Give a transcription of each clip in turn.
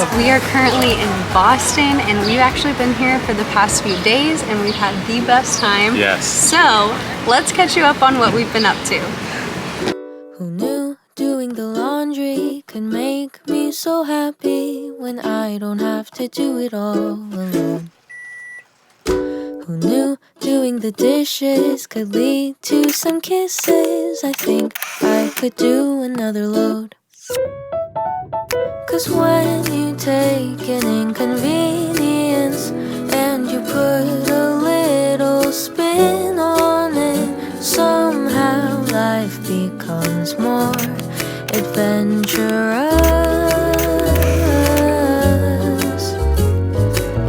up? We are currently in Boston, and we've actually been here for the past few days, and we've had the best time. Yes. So let's catch you up on what we've been up to. Who knew doing the laundry could make me so happy when I don't have to do it all alone? Who knew doing the dishes could lead to some kisses? I think I could do another load. 'Cause when you take an inconvenience and you put a little spin on it, somehow life becomes more adventurous.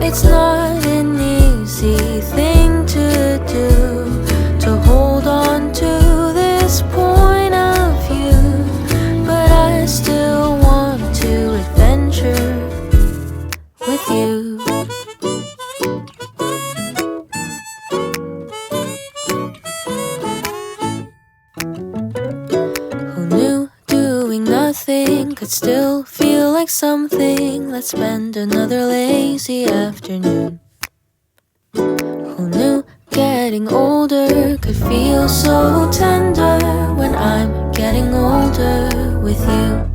It's not an easy thing to do, to hold on to this point of view, but I still want to adventure with you. Could still feel like something. Let's spend another lazy afternoon. Who knew getting older could feel so tender when I'm getting older with you?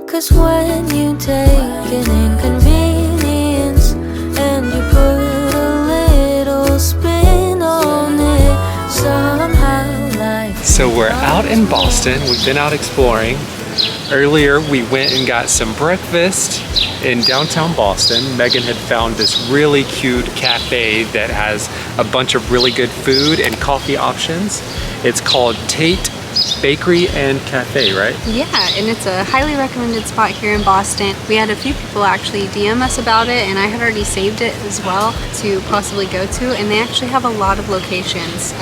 'Cause when you take an inconvenience and you put a little spin on it, somehow life. So we're out in Boston. We've been out exploring. Earlier, we went and got some breakfast in downtown Boston. Megan had found this really cute cafe that has a bunch of really good food and coffee options. It's called Tate Bakery and Cafe, right? Yeah, and it's a highly recommended spot here in Boston. We had a few people actually DM us about it, and I had already saved it as well to possibly go to, and they actually have a lot of locations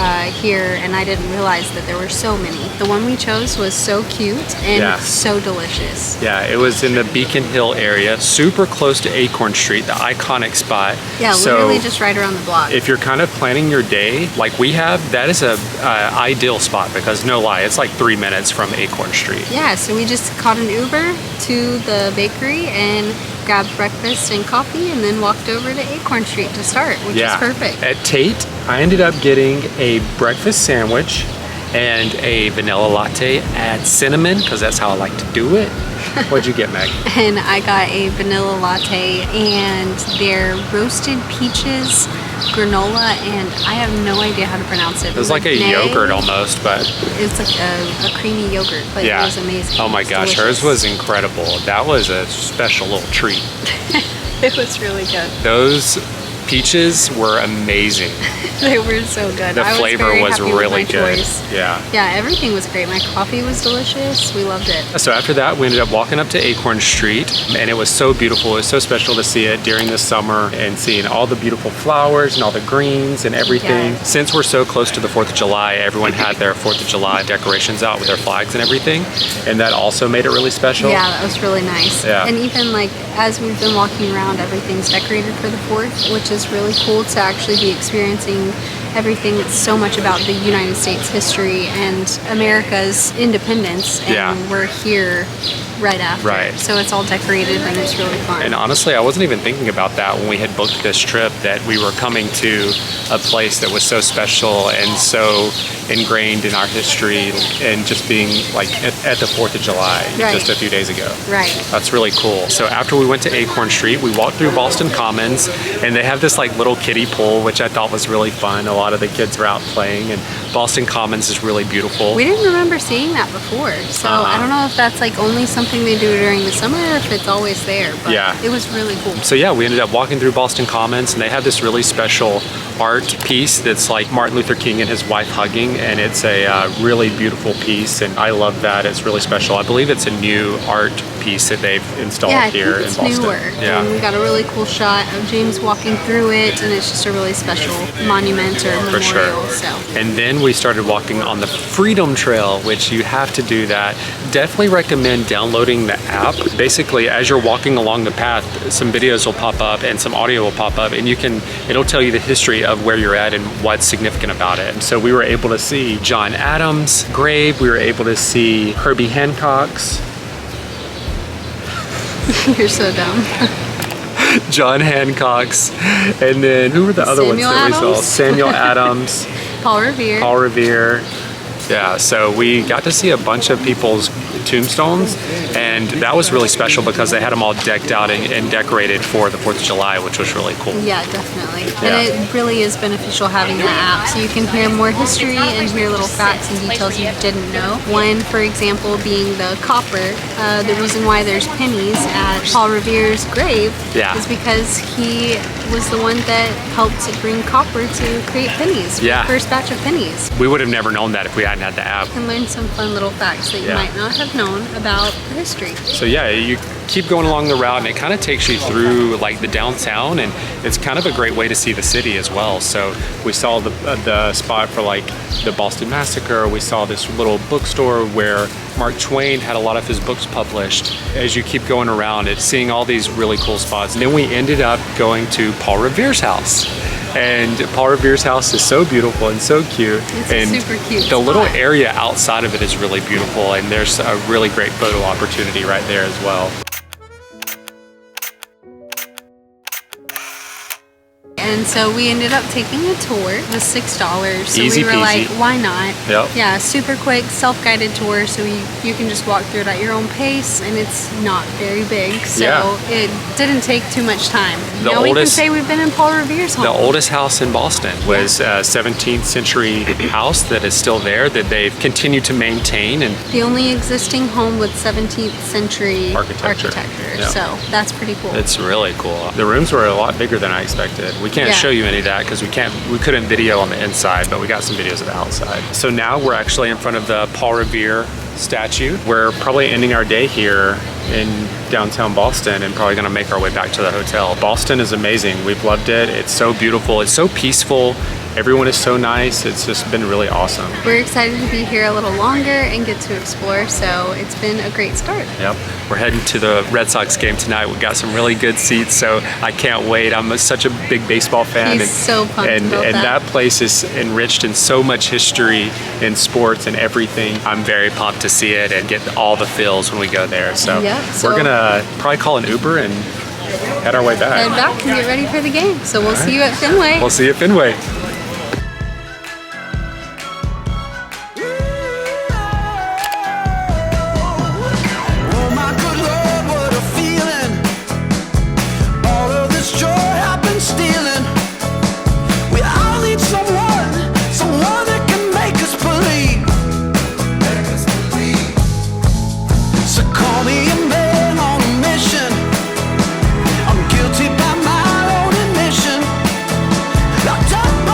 here, and I didn't realize that there were so many. The one we chose was so cute and so delicious. Yeah, it was in the Beacon Hill area, super close to Acorn Street, the iconic spot. Yeah, literally just right around the block. If you're kind of planning your day like we have, that is a ideal spot, because no lie, it's like 3 minutes from Acorn Street. Yeah, so we just caught an Uber to the bakery and grabbed breakfast and coffee, and then walked over to Acorn Street to start, which is perfect. At Tate, I ended up getting a breakfast sandwich and a vanilla latte, add cinnamon, because that's how I like to do it. What'd you get, Meg? And I got a vanilla latte and their roasted peaches granola, and I have no idea how to pronounce it. It was like a yogurt almost, but it's like a creamy yogurt, but it was amazing. Oh my gosh, hers was incredible. That was a special little treat. It was really good. Those peaches were amazing. They were so good. The flavor was really good. Yeah. Yeah, everything was great. My coffee was delicious. We loved it. So after that, we ended up walking up to Acorn Street, and it was so beautiful. It was so special to see it during the summer and seeing all the beautiful flowers and all the greens and everything. Yeah. Since we're so close to the 4th of July, everyone had their 4th of July decorations out with their flags and everything, and that also made it really special. Yeah, that was really nice. Yeah. And even like as we've been walking around, everything's decorated for the 4th, which is really cool to actually be experiencing everything that's so much about the United States history and America's independence, and we're here right after. Right. So it's all decorated and it's really fun. And honestly, I wasn't even thinking about that when we had booked this trip, that we were coming to a place that was so special and so ingrained in our history, and just being like at the 4th of July just a few days ago. Right. That's really cool. So after we went to Acorn Street, we walked through Boston Commons, and they have this like little kiddie pool, which I thought was really fun. A lot of the kids were out playing, and Boston Commons is really beautiful. We didn't remember seeing that before, so I don't know if that's like only something they do during the summer or if it's always there, but it was really cool. So yeah, we ended up walking through Boston Commons, and they have this really special art piece that's like Martin Luther King and his wife hugging, and it's a really beautiful piece, and I love that. It's really special. I believe it's a new art piece that they've installed here in Boston. Newer. Yeah, and we got a really cool shot of James walking through it, and it's just a really special monument or memorial. For sure. So. And then we started walking on the Freedom Trail, which you have to do that. Definitely recommend downloading the app. Basically, as you're walking along the path, some videos will pop up and some audio will pop up, and it'll tell you the history of where you're at and what's significant about it. And so we were able to see John Adams' grave. We were able to see Herbie Hancock's. You're so dumb. John Hancock's, and then who were the other ones that we saw? Adams. Samuel Adams, Paul Revere. Paul Revere. Yeah, so we got to see a bunch of people's tombstones, and that was really special because they had them all decked out and decorated for the 4th of July, which was really cool. Yeah, definitely. Yeah. And it really is beneficial having that app, so you can hear more history and hear little facts and details you didn't know. One, for example, being the copper. The reason why there's pennies at Paul Revere's grave is because he was the one that helped bring copper to create pennies. Yeah. The first batch of pennies. We would have never known that if we hadn't had the app. You can learn some fun little facts that you might not have known about the history. So yeah, you keep going along the route and it kind of takes you through like the downtown, and it's kind of a great way to see the city as well. So we saw the spot for like the Boston Massacre. We saw this little bookstore where Mark Twain had a lot of his books published. As you keep going around, it's seeing all these really cool spots. And then we ended up going to Paul Revere's house. And Paul Revere's house is so beautiful and so cute. It's and a super cute the little spot. area outside of it is really beautiful, and there's a really great photo opportunity right there as well. And so we ended up taking a tour. It was $6. So Easy we were peasy. like, why not? Yep. Yeah, super quick, self-guided tour. So you can just walk through it at your own pace, and it's not very big. So it didn't take too much time. The Now we can oldest- say we've been in Paul Revere's home. The oldest house in Boston was a 17th century house that is still there, that they've continued to maintain. And The only existing home with 17th century Architecture. Yeah. So that's pretty cool. it's really cool. The rooms were a lot bigger than I expected. We can't show you any of that because we couldn't video on the inside, but we got some videos of the outside. So now we're actually in front of the Paul Revere statue. We're probably ending our day here in downtown Boston and probably gonna make our way back to the hotel. Boston is amazing. We've loved it. It's so beautiful. It's so peaceful. Everyone is so nice. It's just been really awesome. We're excited to be here a little longer and get to explore, so it's been a great start. Yep. We're heading to the Red Sox game tonight. We got some really good seats, so I can't wait. I'm such a big baseball fan. He's so pumped and about that place is enriched in so much history in sports and everything. I'm very pumped to see it and get all the feels when we go there. So, we're gonna probably call an Uber and head our way back. Head back and get ready for the game. So we'll see you at Fenway. We'll see you at Fenway. Locked up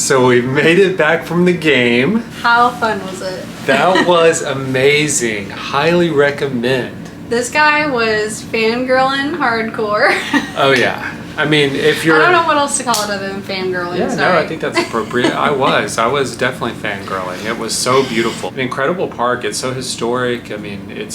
So we made it back from the game. How fun was it? That was amazing. Highly recommend. This guy was fangirling hardcore. Oh yeah. I mean, if you're... I don't know what else to call it other than fangirling. Yeah, sorry. no, I think that's appropriate. I was definitely fangirling. It was so beautiful. An incredible park. It's so historic. I mean,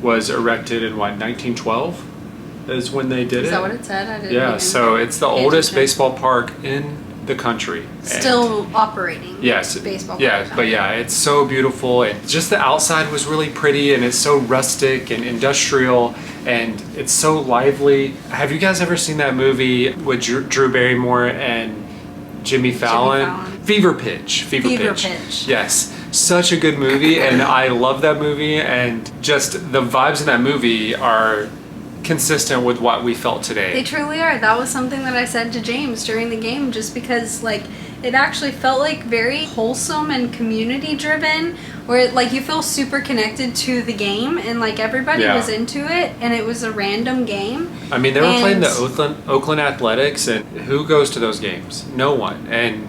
was erected in what, 1912 is when they did it. Is that what it said? I didn't Yeah, even so it's the pay oldest attention. baseball park in the country. Still operating. Yes. Baseball. Yeah, park. but yeah, it's so beautiful, and just the outside was really pretty, and it's so rustic and industrial, and it's so lively. Have you guys ever seen that movie with Drew Barrymore and Jimmy Fallon? Fever Pitch. Fever Pitch. Yes. Such a good movie, and I love that movie, and just the vibes in that movie are consistent with what we felt today. They truly are. That was something that I said to James during the game, just because like it actually felt like very wholesome and community driven, where like you feel super connected to the game and like everybody Yeah. was into it, and it was a random game. I mean, they were playing And- the Oakland Athletics, and who goes to those games? No one. And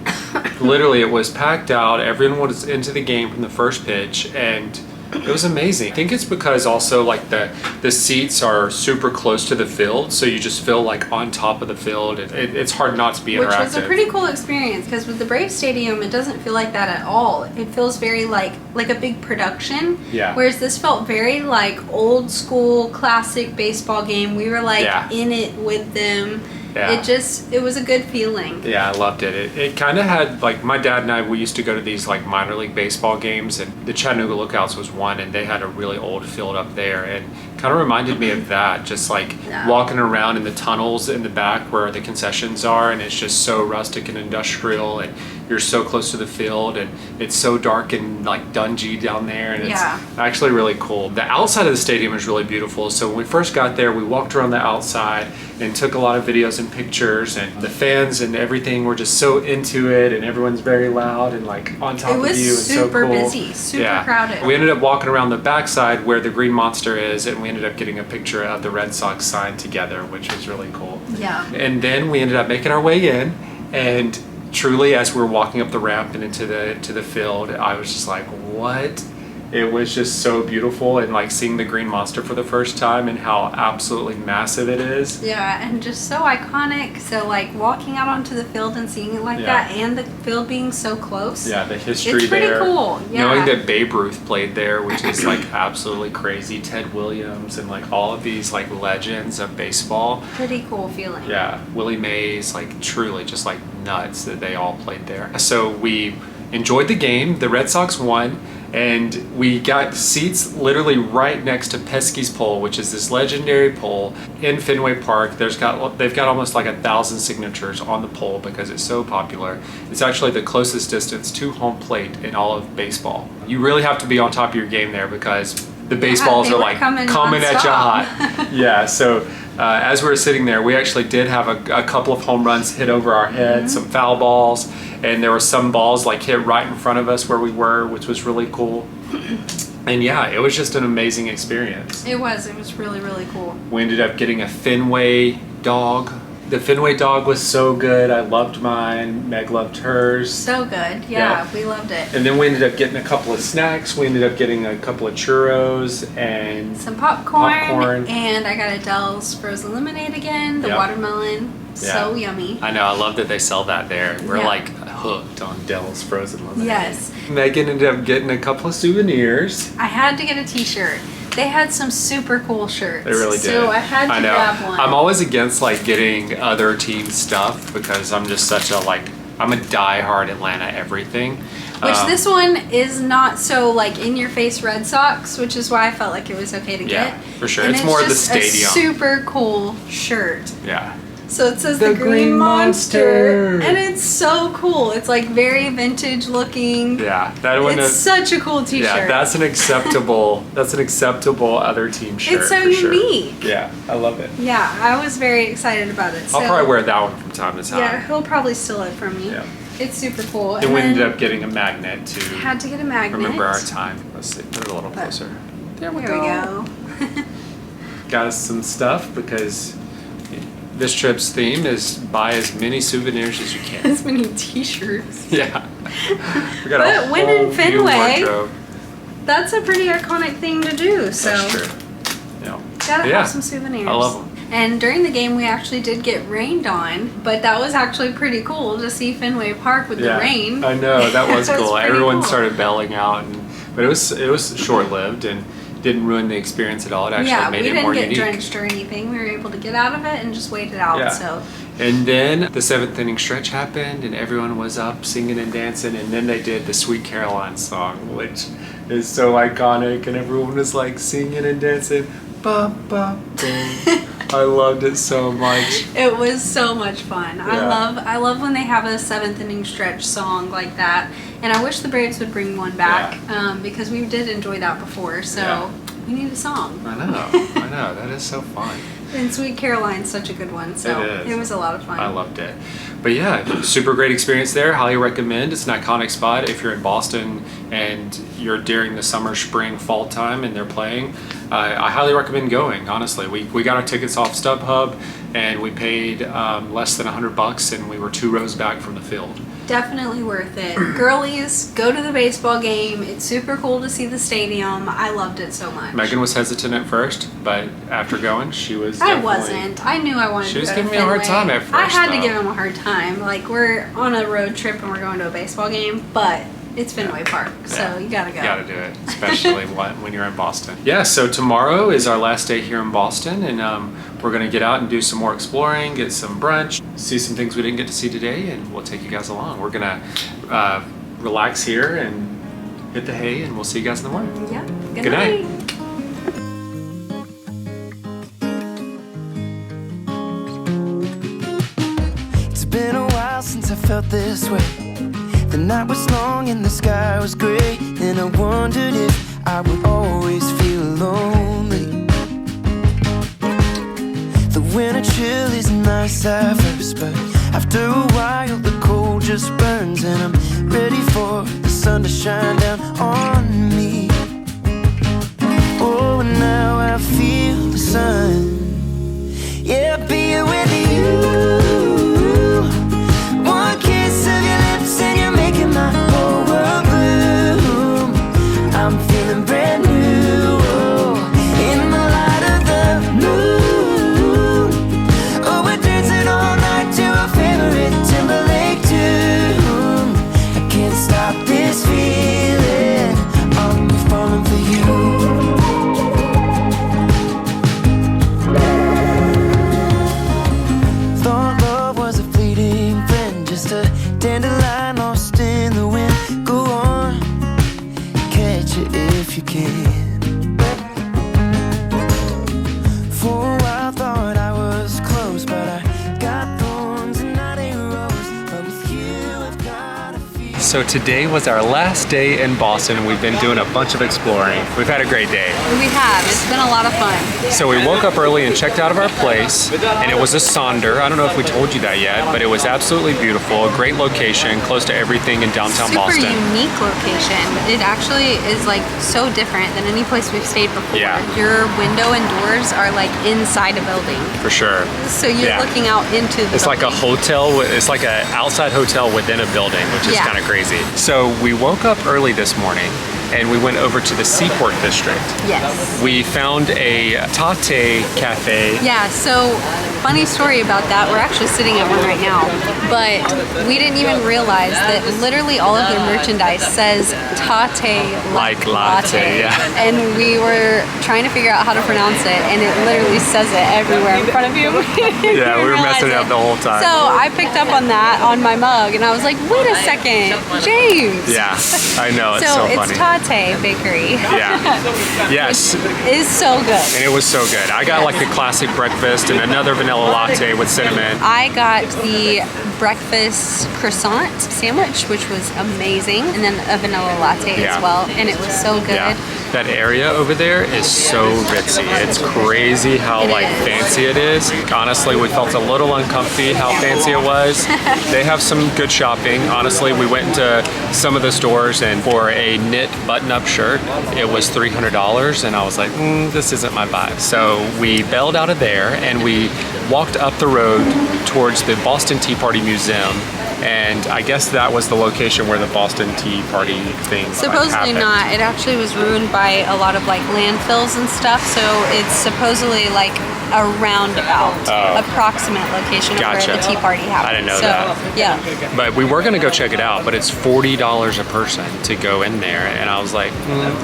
literally, it was packed out. Everyone was into the game from the first pitch, and it was amazing. I think it's because also like the seats are super close to the field, so you just feel like on top of the field. It's hard not to be Which interactive. was a pretty cool experience, because with the Braves Stadium, it doesn't feel like that at all. It feels very like a big production. Yeah. Whereas this felt very like old school classic baseball game. We were like Yeah. in it with them. Yeah. It was a good feeling. Yeah, I loved it. It kind of had, like, my dad and I, we used to go to these, like, minor league baseball games, and the Chattanooga Lookouts was one, and they had a really old field up there, and kind of reminded me of that, just, like, Yeah. walking around in the tunnels in the back where the concessions are, and it's just so rustic and industrial, and you're so close to the field, and it's so dark and, like, dungy down there, and it's Yeah. actually really cool. The outside of the stadium is really beautiful, so when we first got there, we walked around the outside and took a lot of videos and pictures, and the fans and everything were just so into it, and everyone's very loud and like on top It of was you. It's so super cool. busy, super crowded. We ended up walking around the backside where the Green Monster is, and we ended up getting a picture of the Red Sox sign together, which was really cool. Yeah. And then we ended up making our way in, and truly, as we were walking up the ramp and into the field, I was just like, what? It was just so beautiful, and like seeing the Green Monster for the first time and how absolutely massive it is. Yeah, and just so iconic. So like walking out onto the field and seeing it like Yeah. that, and the field being so close. Yeah, the history It's pretty there. cool, yeah. Knowing that Babe Ruth played there, which is like absolutely crazy. Ted Williams and like all of these like legends of baseball. Pretty cool feeling. Yeah, Willie Mays, like truly just like nuts that they all played there. So we enjoyed the game. The Red Sox won, and we got seats literally right next to Pesky's pole, which is this legendary pole in Fenway Park. They've got almost like 1,000 signatures on the pole because it's so popular. It's actually the closest distance to home plate in all of baseball. You really have to be on top of your game there because the baseballs they are were like coming coming at you nonstop. hot. Yeah, so as we were sitting there, we actually did have a couple of home runs hit over our heads, some foul balls, and there were some balls like hit right in front of us where we were, which was really cool. And yeah, it was just an amazing experience. It was really, really cool. We ended up getting a Fenway dog. The Fenway dog was so good. I loved mine. Meg loved hers. So good. Yeah. We loved it. And then we ended up getting a couple of snacks. We ended up getting a couple of churros and Some popcorn, Popcorn. and I got Adele's frozen lemonade again, the Yep. watermelon. So yummy. I know, I love that they sell that there. We're Yeah. like hooked on Dell's frozen lemonade. Yes. Megan ended up getting a couple of souvenirs. I had to get a t-shirt. They had some super cool shirts. They really did. So I had to grab one. I'm always against like getting other team stuff because I'm just such a I'm a diehard Atlanta everything. Which this one is not so like in your face Red Sox, which is why I felt like it was okay to Yeah, get. for sure. And It's more of the just stadium. A super cool shirt. Yeah. So it says The the, Green Green Monster. Monster, and it's so cool. It's like very vintage looking. Yeah. That one It's such a cool t-shirt. Yeah, that's an acceptable other team shirt. It's so for sure. unique. Yeah, I love it. Yeah, I was very excited about it. I'll So, probably wear that one from time to time. Yeah, he'll probably steal it from me. Yeah. It's super cool. Then And we then ended up getting a magnet to had to get a magnet. remember our time. Let's see, put it a little closer. There we There we go. Got us some stuff because this trip's theme is buy as many souvenirs as you can. As many t-shirts. Yeah. We got But a when whole in new Fenway, wardrobe. that's a pretty iconic thing to do. So That's true. Yeah. gotta Yeah. have some souvenirs. I love them. And during the game, we actually did get rained on, but that was actually pretty cool to see Fenway Park with the rain. I know, that was That was cool. pretty Everyone cool. started bailing out, but it was short-lived and didn't ruin the experience at all. It actually Yeah, made we it didn't more get unique. drenched or anything. We were able to get out of it and just wait it out. Yeah. So And then the 7th inning stretch happened, and everyone was up singing and dancing, and then they did the Sweet Caroline song, which is so iconic, and everyone was like singing and dancing. Ba, ba, boom. I loved it so much. it was so much fun. Yeah. I love when they have a 7th inning stretch song like that. And I wish the Braves would bring one back because we did enjoy that before. So we need a song. I know. That is so fun. And Sweet Caroline's such a good one. So It is. it was a lot of fun. I loved it. But yeah, super great experience there. Highly recommend. It's an iconic spot if you're in Boston and you're during the summer, spring, fall time and they're playing. I highly recommend going, honestly. We got our tickets off StubHub and we paid less than $100 and we were 2 rows back from the field. Definitely worth it. Girlies, go to the baseball game. It's super cool to see the stadium. I loved it so much. Megan was hesitant at first, but after going, she was I definitely... wasn't. I knew I wanted She to was go to giving me a hard Fenway. time at first, I had to though. give him a hard time. Like, we're on a road trip and we're going to a baseball game, but it's Fenway Park, so you gotta go. You gotta do it, especially when you're in Boston. Yeah, so tomorrow is our last day here in Boston, and we're gonna get out and do some more exploring, get some brunch, see some things we didn't get to see today, and we'll take you guys along. We're gonna relax here and hit the hay, and we'll see you guys in the morning. Yeah. Good night. It's been a while since I felt this way. The night was long and the sky was gray, and I wondered if I would always feel lonely. The winter chill is nice at first, but after a while the cold just burns, and I'm ready for the sun to shine down on me. Oh, and now I feel the sun. Yeah, being with you. One kiss of your lips and you're making my whole world bloom. I'm feeling brand new, oh, in the light of the moon. Oh, we're dancing all night to our favorite Timberlake tune. I can't stop this feeling, I'm falling for you. Thought love was a fleeting friend, just a dandelion lost in the wind. Go on, catch it if you can. For a while thought I was close, but I got thorns and not a rose. But with you I've got a feel. So today was our last day in Boston, and we've been doing a bunch of exploring. We've had a great day. We have. It's been a lot of fun. So we woke up early and checked out of our place, and it was a Sonder. I don't know if we told you that yet, but it was absolutely beautiful. A great location, close to everything in downtown Super Boston. unique location. It actually is like so different than any place we've stayed before. Yeah. Your window and doors are like inside a building. For sure. So you're Yeah. looking out into the It's like a building. hotel, it's like an outside hotel within a building, which is Yeah. kind of crazy. So we woke up early this morning and we went over to the Seaport district. Yes. We found a Tate cafe. Yeah, so funny story about that. We're actually sitting at one right now, but we didn't even realize that literally all of their merchandise says Tate Like latte, yeah. And we were trying to figure out how to pronounce it, and it literally says it everywhere in front of you. Yeah, we were messing it up the whole time. So I picked up on that on my mug, and I was like, wait a second, James. Yeah, I know, it's so funny. It's Tate Bakery. Yeah. Yes. It's so good. And it was so good. I got like the classic breakfast and another vanilla latte with cinnamon. I got the breakfast croissant sandwich, which was amazing, and then a vanilla latte Yeah. as well, and it was so good. Yeah. That area over there is so ritzy. It's crazy how like fancy it is. Honestly, we felt a little uncomfy how fancy it was. They have some good shopping. Honestly, we went into some of the stores, and for a knit button-up shirt, it was $300, and I was like, this isn't my vibe. So we bailed out of there, and we walked up the road towards the Boston Tea Party Museum. And I guess that was the location where the Boston Tea Party thing supposedly happened. not. It actually was ruined by a lot of like landfills and stuff. So it's supposedly like a roundabout, approximate location of where the Tea Party happened. I didn't know so, that. Yeah. But we were gonna go check it out, but it's $40 a person to go in there, and I was like,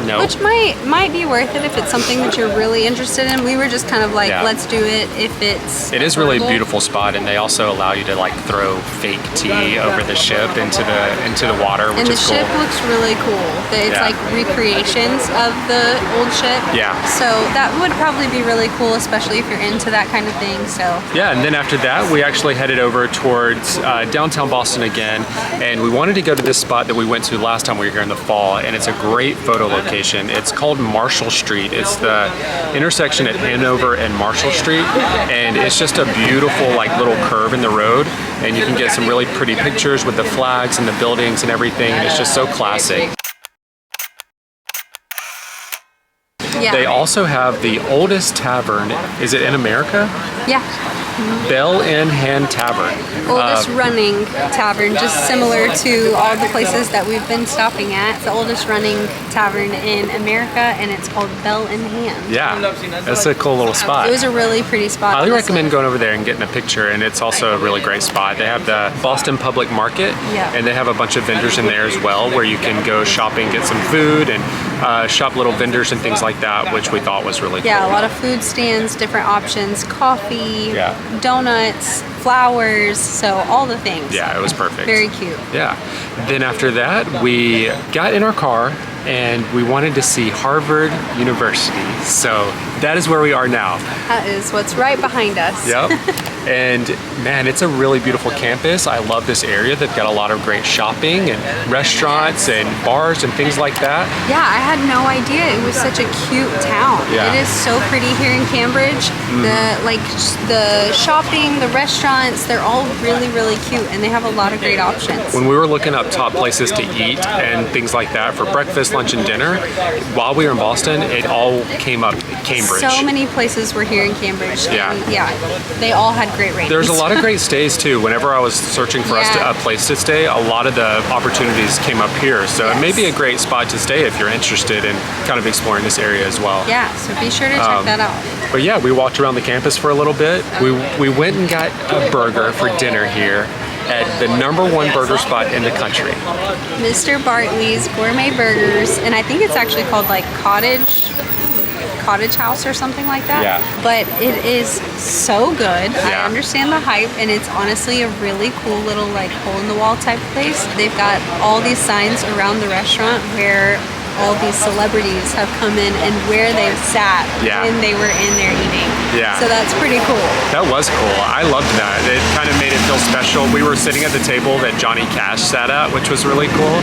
no. Which might be worth it if it's something that you're really interested in. We were just kind of like, let's do it if it's. It is really a beautiful spot, and they also allow you to like throw fake tea over the ship into the water, which and the is cool. ship looks really cool. It's like recreations of the old ship. Yeah. So that would probably be really cool, especially if you're into that kind of thing. So yeah, and then after that, we actually headed over towards downtown Boston again, and we wanted to go to this spot that we went to last time we were here in the fall, and it's a great photo location. It's called Marshall Street. It's the intersection at Hanover and Marshall Street, and it's just a beautiful like little curve in the road, and you can get some really pretty pictures with the flags and the buildings and everything, and it's just so classic. yeah. They also have the oldest tavern, is it in America? Yeah. Bell in Hand Tavern. Oldest running tavern, just similar to all the places that we've been stopping at. It's the oldest running tavern in America, and it's called Bell in Hand. Yeah, that's a cool little spot. It was a really pretty spot. I highly recommend going over there and getting a picture, and it's also a really great spot. They have the Boston Public Market, and they have a bunch of vendors in there as well, where you can go shopping, get some food, and shop little vendors and things like that, which we thought was really cool. Yeah, a lot of food stands, different options, coffee, donuts, flowers, so all the things. Yeah, it was perfect. Very cute. Yeah. Then after that, we got in our car and we wanted to see Harvard University. So that is where we are now. That is what's right behind us. Yep. And man, it's a really beautiful campus. I love this area. They've got a lot of great shopping and restaurants and bars and things like that. Yeah, I had no idea it was such a cute town. Yeah. It is so pretty here in Cambridge. The shopping, the restaurants, they're all really, really cute, and they have a lot of great options. When we were looking up top places to eat and things like that for breakfast, lunch, and dinner, while we were in Boston, it all came up Cambridge. So many places were here in Cambridge. Yeah. And yeah, they all had great ratings. There's a lot of great stays too. Whenever I was searching for a place to stay, a lot of the opportunities came up here. So it may be a great spot to stay if you're interested in kind of exploring this area as well. Yeah, so be sure to check that out. But yeah, we walked around the campus for a little bit. We went and got a burger for dinner here at the #1 burger spot in the country. Mr. Bartley's Gourmet Burgers, and I think it's actually called like Cottage House or something like that. Yeah. But it is so good. Yeah. I understand the hype, and it's honestly a really cool little like hole-in-the-wall type place. They've got all these signs around the restaurant where all these celebrities have come in and where they've sat when they were in there eating. Yeah. So that's pretty cool. That was cool. I loved that. It kind of made it feel special. We were sitting at the table that Johnny Cash sat at, which was really cool.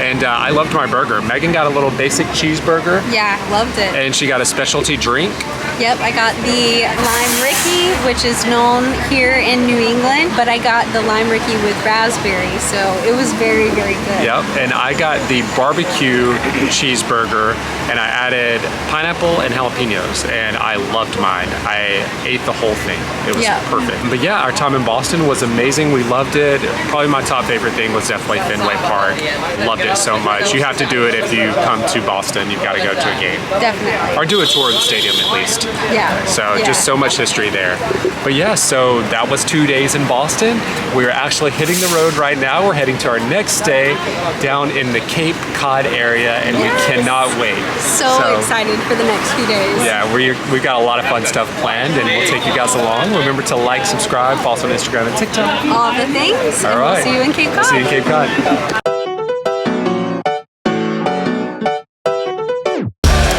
And I loved my burger. Megan got a little basic cheeseburger. Yeah, loved it. And she got a specialty drink. Yep, I got the Lime Ricky, which is known here in New England, but I got the Lime Ricky with raspberry, so it was very, very good. Yep, and I got the barbecue cheeseburger, and I added pineapple and jalapenos, and I loved mine. I ate the whole thing. It was perfect. But yeah, our time in Boston was amazing. We loved it. Probably my top favorite thing was definitely Fenway Park. Loved it so much. You have to do it if you come to Boston. You've got to go to a game. Definitely. Or do a tour of the stadium at least. Yeah. So just so much history there. But yeah, so that was 2 days in Boston. We're actually hitting the road right now. We're heading to our next stay down in the Cape Cod area, and we cannot wait. So excited for the next few days. Yeah, we've got a lot of fun stuff planned, and we'll take you guys along. Remember to like, subscribe, follow us on Instagram and TikTok. All the things. All right. We'll see you in Cape Cod. See you in Cape Cod.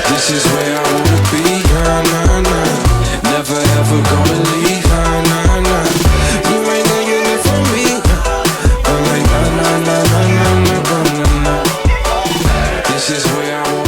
This is where I wanna be, nah, nah, nah. Never ever gonna leave, nah, nah, nah. You ain't gonna get it from me. I'm like, nah, nah, nah, nah, nah, nah, nah, nah. This is where I wanna